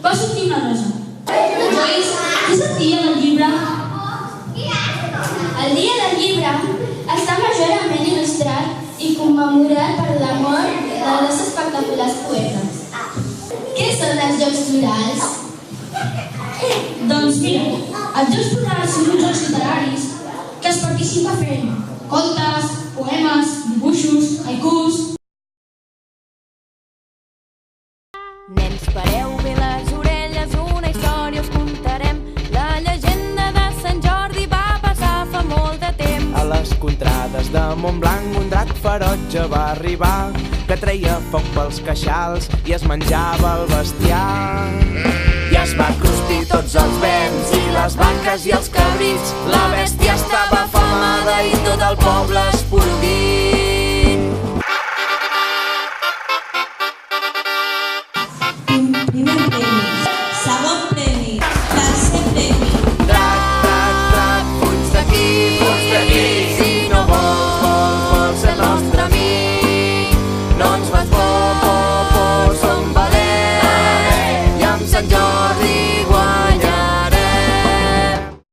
va sortir una rosa. Joyce, què és el dia del llibre? El dia del llibre està majorment il·lustrat i commemorat per la mort de dos espectaculars poetes. Què són els Jocs Florals? Doncs mira, els Jocs Florals són uns jocs literaris que es participa fent contes, poemes, dibuixos, haikus... Nens, pareu bé les orelles, una història us contarem. La llegenda de Sant Jordi va passar fa molt de temps. A les contrades de Montblanc un drac ferotge va arribar, que treia foc pels queixals i es menjava el bestiar. I es va cruspir tots els bens i les vaques i els cabrits. La bèstia estava afamada i tot el poble